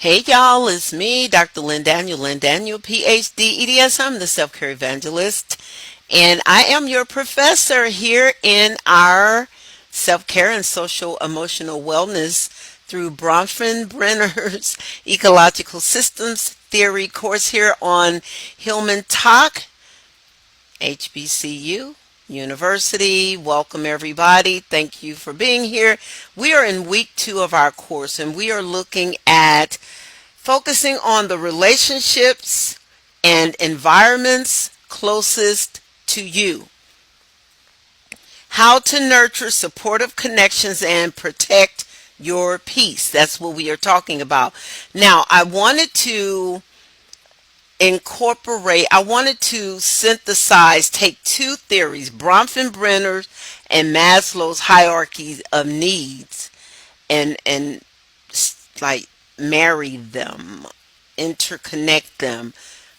Hey y'all, it's me, Dr. Lynn Daniel, PhD, EDS. I'm the self-care evangelist, and I am your professor here in our self-care and social emotional wellness through Bronfenbrenner's Ecological Systems Theory course here on Hillman Talk, HBCU University. Welcome everybody. Thank you for being here. We are in week 2 of our course, and we are looking at focusing on the relationships and environments closest to you. How to nurture supportive connections and protect your peace. That's what we are talking about. Now, I wanted to synthesize, take two theories, Bronfenbrenner's and Maslow's hierarchy of needs, and like marry them, interconnect them,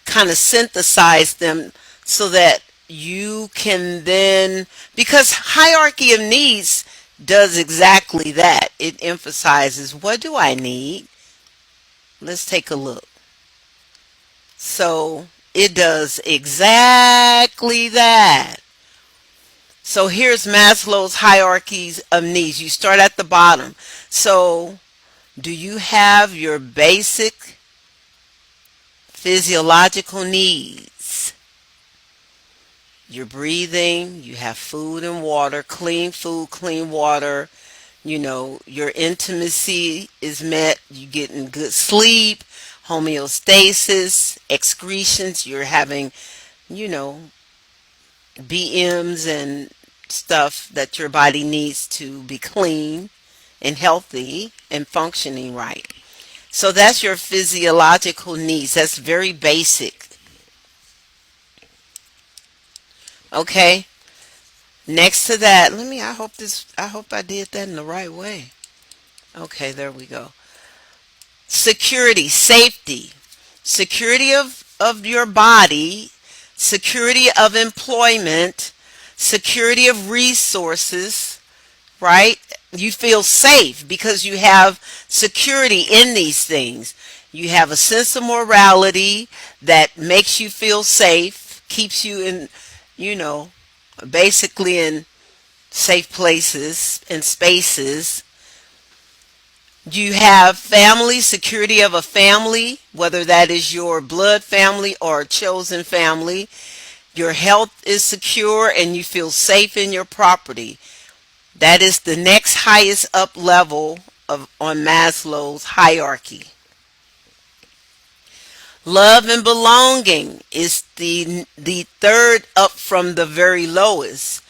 kind of synthesize them so that you can then, because hierarchy of needs does exactly that. It emphasizes, what do I need? Let's take a look. So it does exactly that. So here's Maslow's hierarchies of needs. You start at the bottom. So do you have your basic physiological needs? You're breathing, you have food and water, clean food, clean water. Your intimacy is met, you're getting good sleep, homeostasis, excretions, you're having, you know, BMs and stuff that your body needs to be clean and healthy and functioning right. So that's your physiological needs. That's very basic. Okay? Next to that, I hope I did that in the right way. Okay, there we go. Security, safety, security of your body, security of employment, security of resources, right? You feel safe because you have security in these things. You have a sense of morality that makes you feel safe, keeps you in, you know, basically in safe places and spaces. You have family, security of a family, whether that is your blood family or a chosen family. Your health is secure and you feel safe in your property. That is the next highest up level on Maslow's hierarchy. Love and belonging is the third up from the very lowest.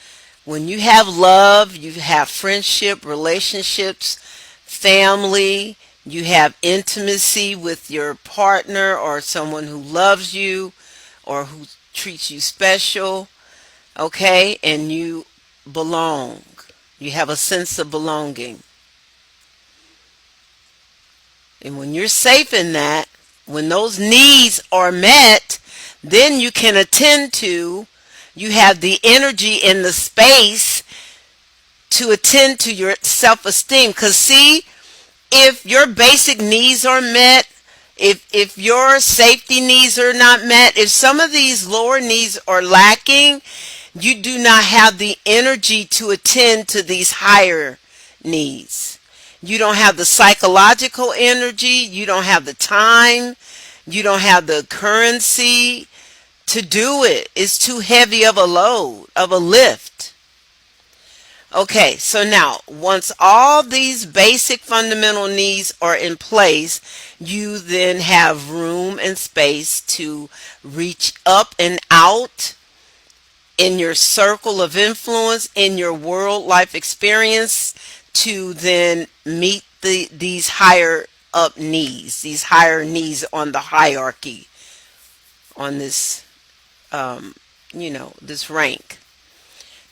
When you have love, you have friendship, relationships, family, you have intimacy with your partner or someone who loves you or who treats you special, okay? And you belong. You have a sense of belonging. And when you're safe in that, when those needs are met, then you can attend to, you have the energy and the space to attend to your self-esteem. Because see, if your basic needs are met, if your safety needs are not met, if some of these lower needs are lacking, you do not have the energy to attend to these higher needs. You don't have the psychological energy, you don't have the time, you don't have the currency to do it. It's too heavy of a load, of a lift. Okay, so now, once all these basic fundamental needs are in place, you then have room and space to reach up and out in your circle of influence, in your world life experience, to then meet these higher up needs, these higher needs on the hierarchy, on this, this rank.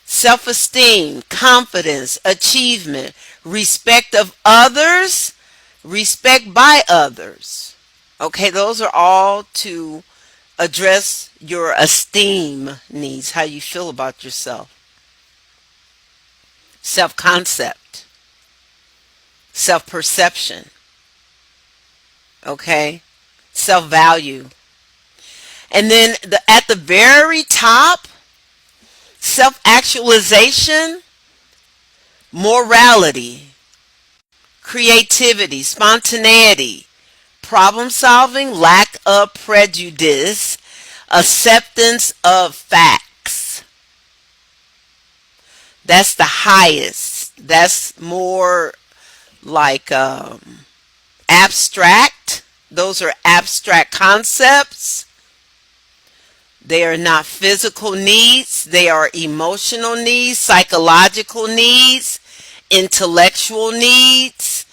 Self-esteem, confidence, achievement, respect of others, respect by others. Okay, those are all to address your esteem needs, how you feel about yourself. Self-concept, self-perception. Okay? Self-value. And then at the very top, self-actualization, morality, creativity, spontaneity, problem solving, lack of prejudice, acceptance of facts. That's the highest. That's more like abstract. Those are abstract concepts. They are not physical needs. They are emotional needs, psychological needs, intellectual needs.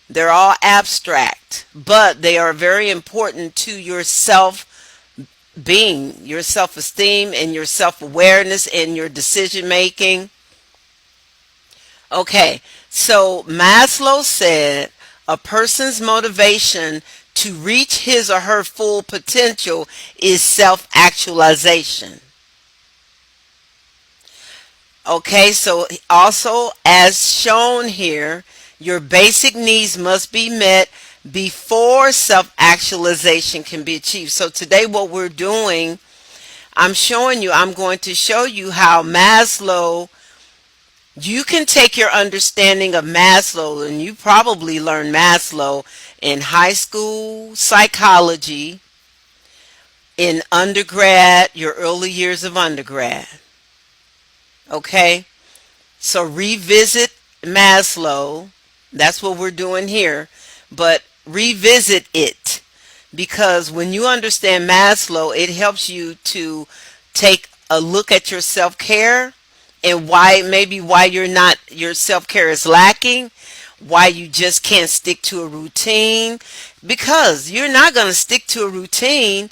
They're all abstract, but they are very important to your self being, your self esteem, and your self awareness and your decision making. Okay, so Maslow said a person's motivation to reach his or her full potential is self actualization. Okay, so also as shown here, your basic needs must be met before self actualization can be achieved. So today, what we're doing, I'm going to show you how Maslow, you can take your understanding of Maslow, and you probably learned Maslow in high school psychology, in undergrad, your early years of undergrad. Okay? So revisit Maslow. That's what we're doing here. But revisit it, because when you understand Maslow, it helps you to take a look at your self-care and why your self-care is lacking, why you just can't stick to a routine, because you're not going to stick to a routine,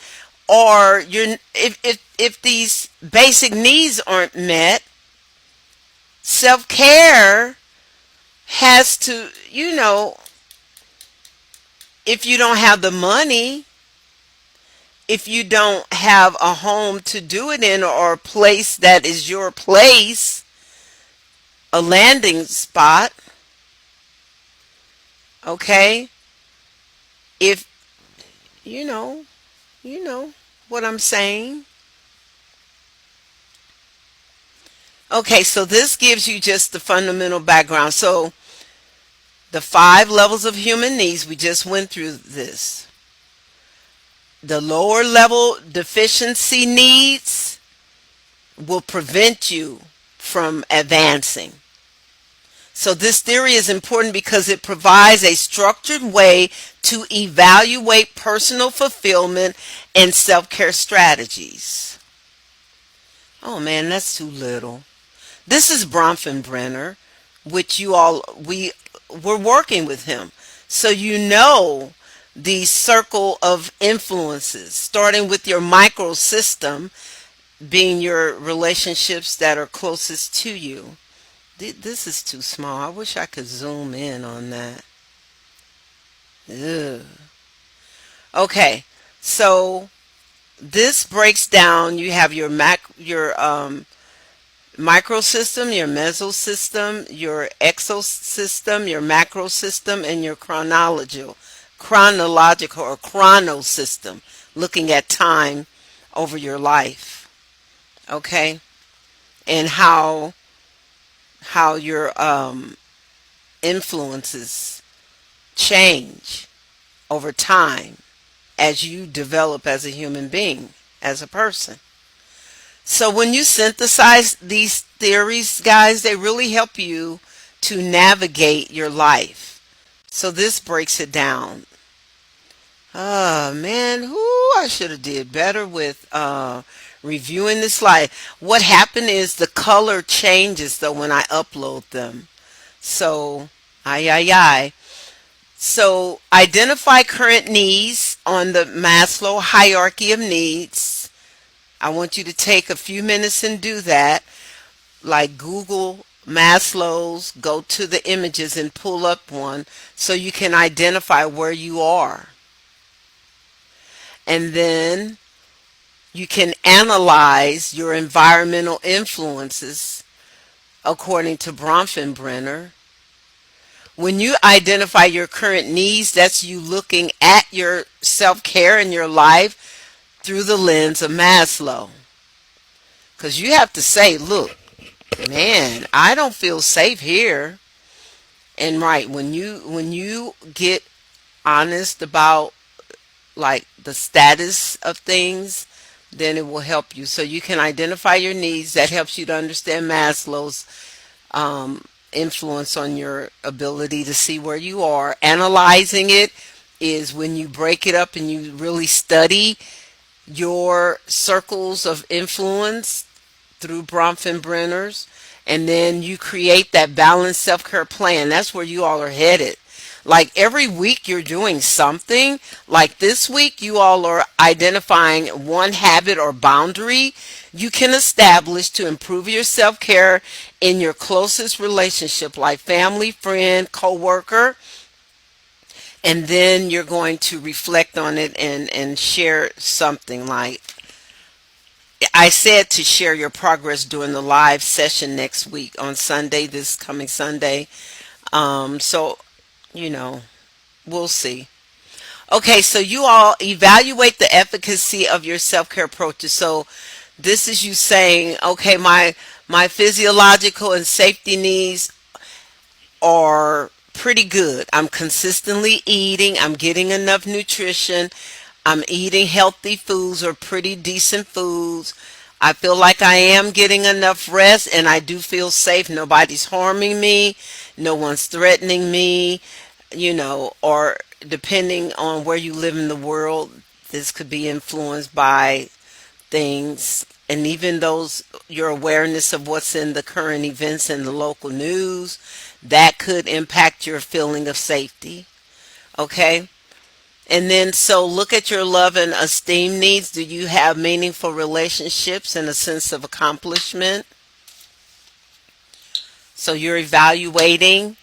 or if these basic needs aren't met. Self-care has to, if you don't have the money, if you don't have a home to do it in, or a place that is your place, a landing spot, okay? If you know what I'm saying. Okay, so this gives you just the fundamental background. So the 5 levels of human needs, we just went through this. The lower level deficiency needs will prevent you from advancing. So this theory is important because it provides a structured way to evaluate personal fulfillment and self-care strategies. Oh man, that's too little. This is Bronfenbrenner, which we're working with him. So you know the circle of influences, starting with your microsystem being your relationships that are closest to you. This is too small. I wish I could zoom in on that. Ugh. Okay, so this breaks down. You have your microsystem, your mesosystem, your exosystem, your macrosystem, and your chronological or chronosystem, looking at time over your life. Okay, and how your influences change over time as you develop as a human being, as a person. So when you synthesize these theories, guys, they really help you to navigate your life. So this breaks it down. Oh man, I should have did better with reviewing this slide. What happened is the color changes though when I upload them. So, ay. So identify current needs on the Maslow hierarchy of needs. I want you to take a few minutes and do that. Like Google Maslow's, go to the images and pull up one so you can identify where you are. And then you can analyze your environmental influences according to Bronfenbrenner. When you identify your current needs, that's you looking at your self-care in your life through the lens of Maslow. Because you have to say, look, man, I don't feel safe here. And right, when you get honest about like the status of things, then it will help you. So you can identify your needs. That helps you to understand Maslow's influence on your ability to see where you are. Analyzing it is when you break it up and you really study your circles of influence through Bronfenbrenner's, and then you create that balanced self-care plan. That's where you all are headed. Like every week you're doing something. Like this week you all are identifying one habit or boundary you can establish to improve your self-care in your closest relationship, like family, friend, coworker, and then you're going to reflect on it and share something. Like I said, to share your progress during the live session next week on Sunday, this coming Sunday. So, you know, we'll see. Okay, so you all evaluate the efficacy of your self-care approaches. So this is you saying, okay, my physiological and safety needs are pretty good. I'm consistently eating, I'm getting enough nutrition, I'm eating healthy foods or pretty decent foods. I feel like I am getting enough rest and I do feel safe. Nobody's harming me, no one's threatening me, or depending on where you live in the world, this could be influenced by things, and even those your awareness of what's in the current events in the local news, that could impact your feeling of safety. Okay. And then, so look at your love and esteem needs. Do you have meaningful relationships and a sense of accomplishment? So you're evaluating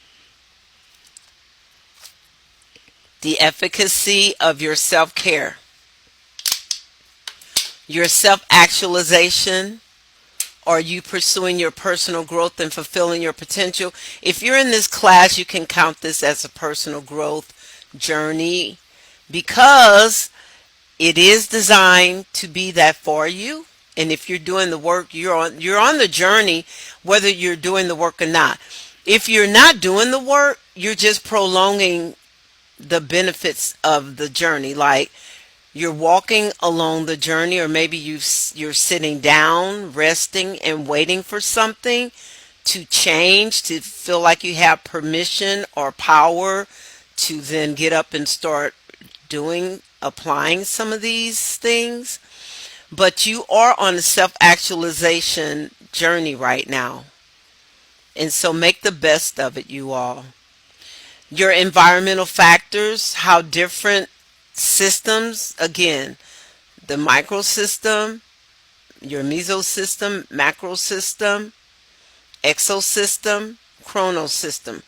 the efficacy of your self-care, your self-actualization. Are you pursuing your personal growth and fulfilling your potential? If you're in this class, you can count this as a personal growth journey, because it is designed to be that for you. And if you're doing the work, you're on the journey, whether you're doing the work or not. If you're not doing the work, you're just prolonging the benefits of the journey. Like you're walking along the journey, or maybe you're sitting down, resting and waiting for something to change, to feel like you have permission or power to then get up and start applying some of these things. But you are on a self-actualization journey right now. And so make the best of it, you all. Your environmental factors, how different systems, again, the microsystem, your mesosystem, macrosystem, exosystem, chronosystem.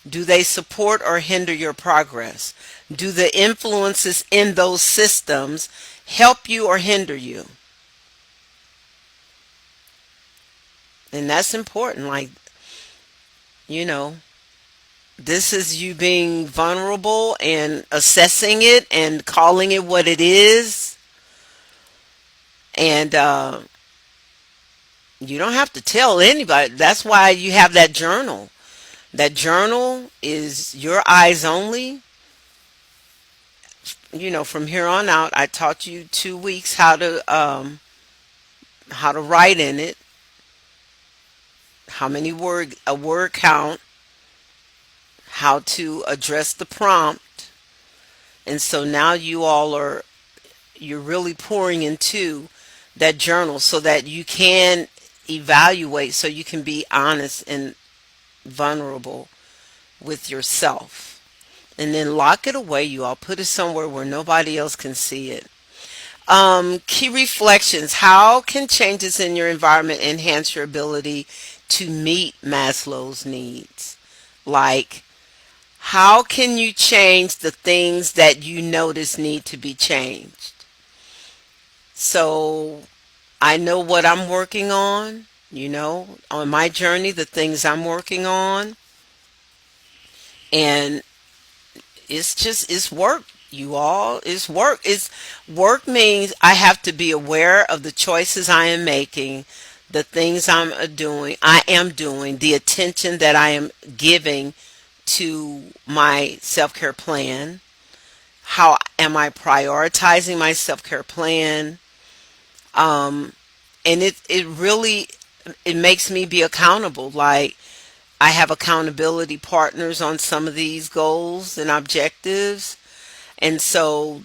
Do they support or hinder your progress? Do the influences in those systems help you or hinder you? And that's important. Like, you know, this is you being vulnerable and assessing it and calling it what it is. And you don't have to tell anybody. That's why you have that journal. That journal is your eyes only. From here on out, I taught you 2 weeks how to write in it, how many a word count, how to address the prompt. And so now you're really pouring into that journal so that you can evaluate, so you can be honest and vulnerable with yourself. And then lock it away, you all. Put it somewhere where nobody else can see it. Key reflections. How can changes in your environment enhance your ability to meet Maslow's needs? Like, how can you change the things that you notice need to be changed? So I know what I'm working on my journey, the things I'm working on. And it's work, you all. It's work means I have to be aware of the choices I am making, the things I am doing, the attention that I am giving to my self-care plan. How am I prioritizing my self-care plan? um and it really, it makes me be accountable. Like, I have accountability partners on some of these goals and objectives. And so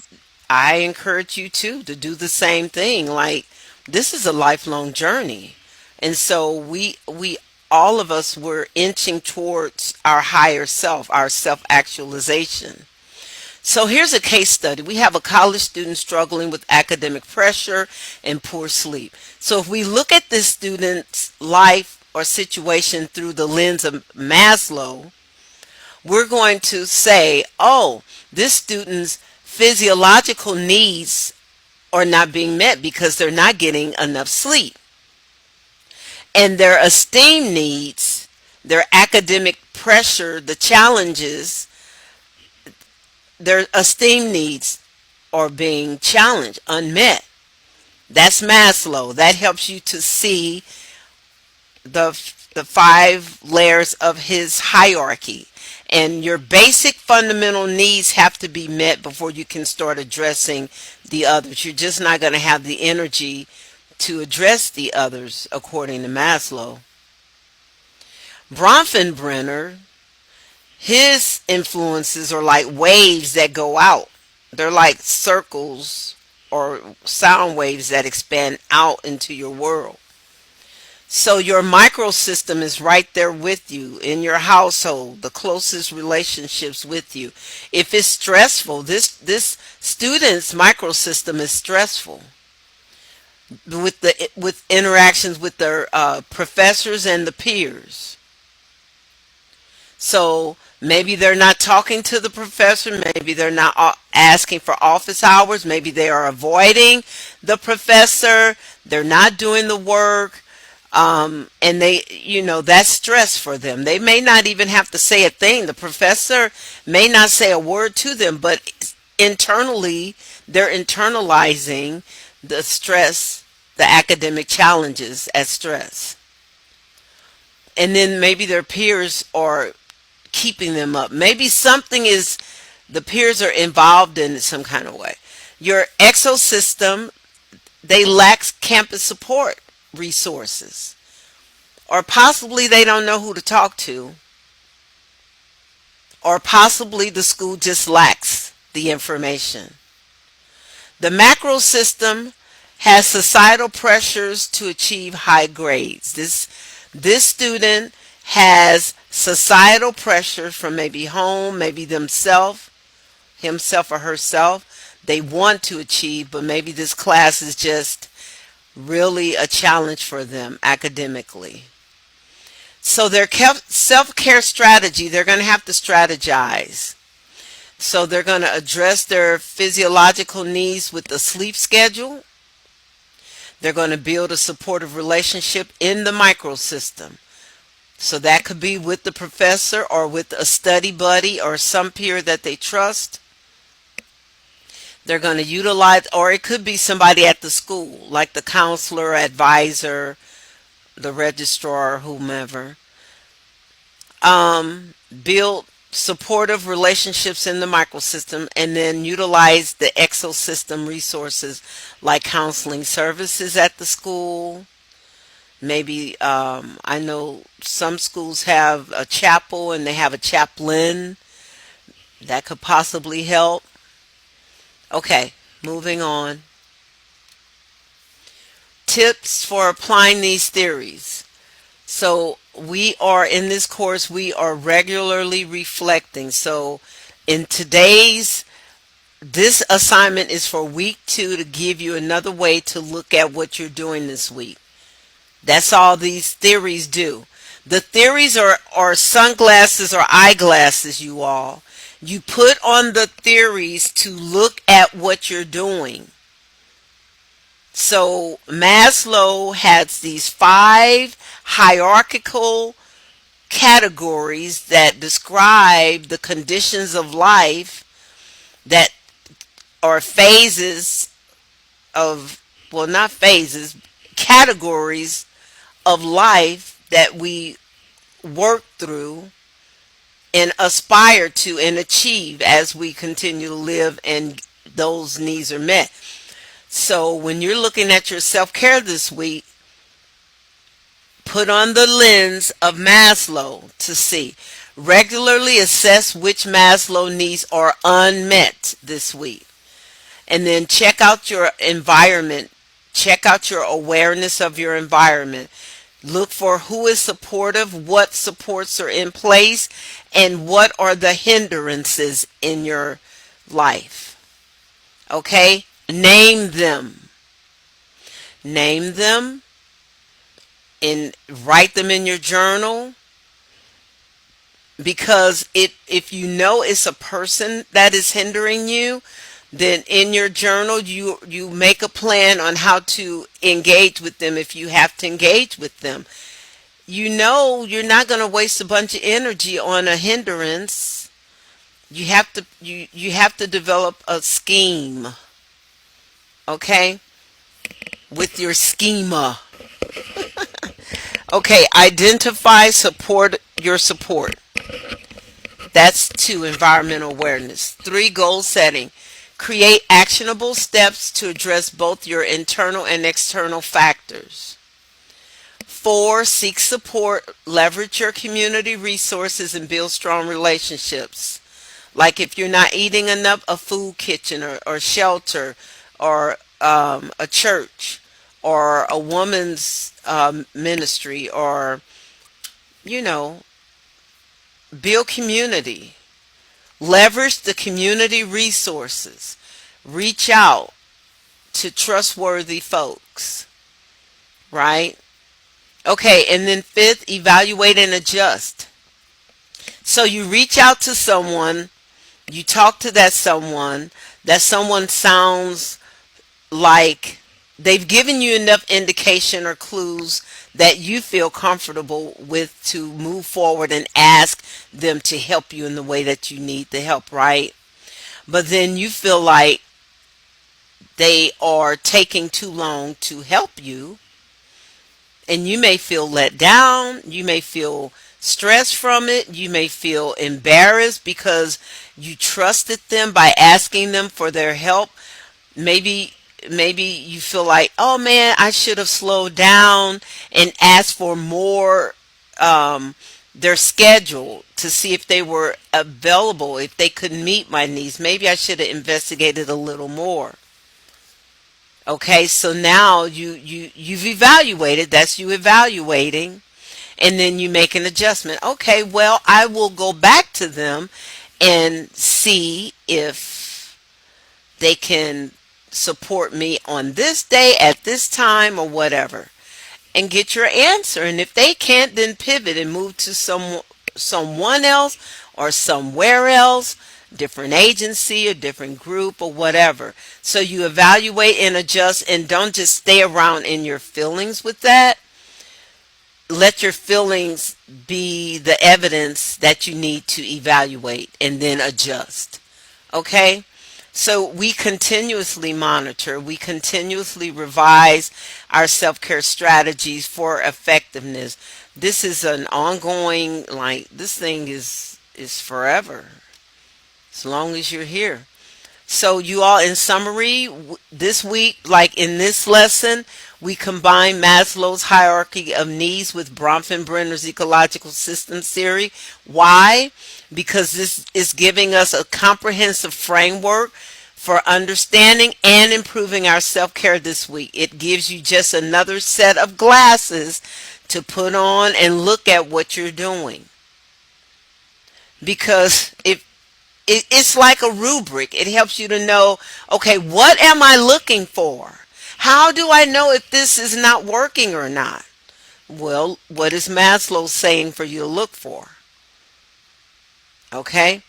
I encourage you too to do the same thing. Like, this is a lifelong journey. And so we all of us were inching towards our higher self, our self-actualization. So here's a case study. We have a college student struggling with academic pressure and poor sleep. So if we look at this student's life or situation through the lens of Maslow, we're going to say, oh, this student's physiological needs are not being met because they're not getting enough sleep. And their esteem needs, their academic pressure, the challenges, their esteem needs are being challenged, unmet. That's Maslow. That helps you to see the the five layers of his hierarchy. And your basic fundamental needs have to be met before you can start addressing the others. You're just not going to have the energy to address the others, according to Maslow. Bronfenbrenner, his influences are like waves that go out. They're like circles or sound waves that expand out into your world. So your microsystem is right there with you in your household, the closest relationships with you. If it's stressful, this student's microsystem is stressful with interactions with their professors and the peers. So maybe they're not talking to the professor. Maybe they're not asking for office hours. Maybe they are avoiding the professor. They're not doing the work. And that's stress for them. They may not even have to say a thing. The professor may not say a word to them, but internally, they're internalizing the stress, the academic challenges as stress. And then maybe their peers are keeping them up. Maybe the peers are involved in it some kind of way. Your exosystem, they lack campus support resources, or possibly they don't know who to talk to, or possibly the school just lacks the information. The macro system has societal pressures to achieve high grades. This student has societal pressure from maybe home, maybe himself or herself. They want to achieve, but maybe this class is just really a challenge for them academically. So their self-care strategy, they're going to have to strategize. So they're going to address their physiological needs with the sleep schedule. They're going to build a supportive relationship in the microsystem. So that could be with the professor or with a study buddy or some peer that they trust. They're going to utilize, or it could be somebody at the school, like the counselor, advisor, the registrar, whomever. Build supportive relationships in the microsystem, and then utilize the exosystem resources like counseling services at the school. Maybe I know some schools have a chapel and they have a chaplain that could possibly help. Okay, moving on. Tips for applying these theories. So we are in this course, we are regularly reflecting. So in this assignment is for week 2 to give you another way to look at what you're doing this week. That's all these theories do. The theories are sunglasses or eyeglasses, you all. You put on the theories to look at what you're doing. So Maslow has these 5 hierarchical categories that describe the conditions of life that are phases of, well, not phases, categories of life that we work through and aspire to and achieve as we continue to live and those needs are met. So when you're looking at your self-care this week, put on the lens of Maslow to see. Regularly assess which Maslow needs are unmet this week. And then check out your environment. Check out your awareness of your environment. Look for who is supportive, what supports are in place, and what are the hindrances in your life. Okay? Name them. Name them and write them in your journal, because if you know it's a person that is hindering you, then in your journal you make a plan on how to engage with them if you have to engage with them. You know you're not going to waste a bunch of energy on a hindrance. You have to develop a scheme, okay, with your schema. Okay, identify your support. That's 2, environmental awareness. 3, goal setting. Create actionable steps to address both your internal and external factors. 4, seek support. Leverage your community resources and build strong relationships. Like if you're not eating enough, a food kitchen or shelter or a church or a woman's ministry, or, you know, build community. Leverage the community resources. Reach out to trustworthy folks, right? Okay, and then 5th, evaluate and adjust. So you reach out to someone, you talk to that someone sounds like they've given you enough indication or clues that you feel comfortable with to move forward and ask them to help you in the way that you need the help, right? But then you feel like they are taking too long to help you, and you may feel let down, you may feel stressed from it, you may feel embarrassed because you trusted them by asking them for their help. Maybe you feel like, oh man, I should have slowed down and asked for more, their schedule to see if they were available, if they could meet my needs. Maybe I should have investigated a little more. Okay, so now you've evaluated. That's you evaluating, and then you make an adjustment. Okay, well, I will go back to them and see if they can support me on this day at this time or whatever, and get your answer. And if they can't, then pivot and move to someone else or somewhere else, different agency or different group or whatever. So you evaluate and adjust, and don't just stay around in your feelings with that. Let your feelings be the evidence that you need to evaluate and then adjust. Okay? So we continuously monitor, we continuously revise our self-care strategies for effectiveness. This is an ongoing, like, this thing is forever, as long as you're here. So you all, in summary, this week, like in this lesson, we combine Maslow's hierarchy of needs with Bronfenbrenner's ecological systems theory. Why? Because this is giving us a comprehensive framework for understanding and improving our self-care this week. It gives you just another set of glasses to put on and look at what you're doing. Because it's like a rubric. It helps you to know, okay, what am I looking for? How do I know if this is not working or not? Well, what is Maslow saying for you to look for? Okay?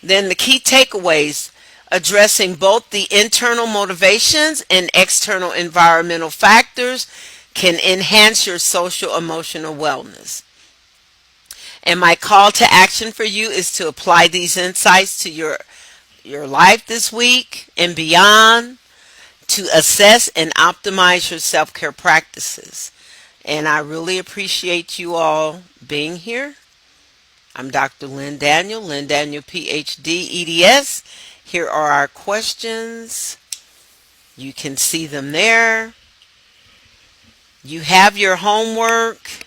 Then the key takeaways: addressing both the internal motivations and external environmental factors can enhance your social emotional wellness. And my call to action for you is to apply these insights to your life this week and beyond, to assess and optimize your self-care practices. And I really appreciate you all being here. I'm Dr. Lynn Daniel, PhD, EDS. Here are our questions. You can see them there. You have your homework.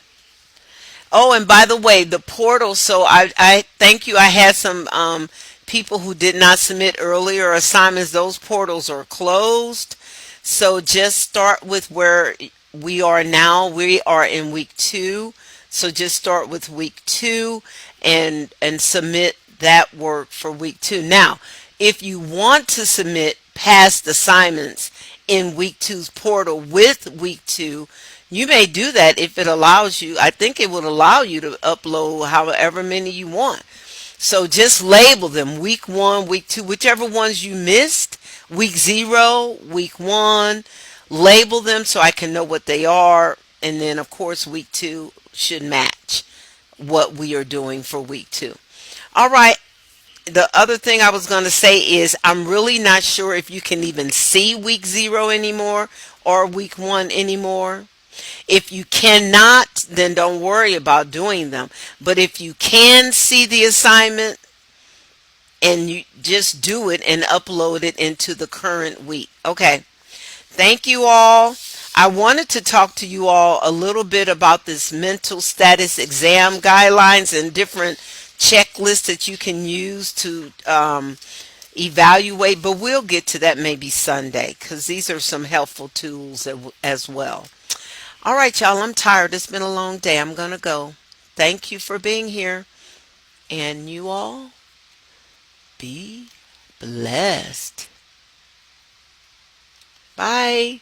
Oh, and by the way, the portal. So I thank you. I had some people who did not submit earlier assignments. Those portals are closed. So just start with where we are now. We are in week 2. So just start with week 2 and submit that work for week 2. Now, if you want to submit past assignments in week two's portal with week 2, you may do that if it allows you. I think it would allow you to upload however many you want. So just label them week 1, week 2, whichever ones you missed, week 0, week 1, label them so I can know what they are. And then, of course, week 2 should match what we are doing for week 2. All right. The other thing I was going to say is I'm really not sure if you can even see week 0 anymore or week 1 anymore. If you cannot, then don't worry about doing them. But if you can see the assignment, and you just do it and upload it into the current week. Okay. Thank you all. I wanted to talk to you all a little bit about this mental status exam guidelines and different checklists that you can use to evaluate, but we'll get to that maybe Sunday because these are some helpful tools as well. All right, y'all, I'm tired. It's been a long day. I'm going to go. Thank you for being here. And you all be blessed. Bye.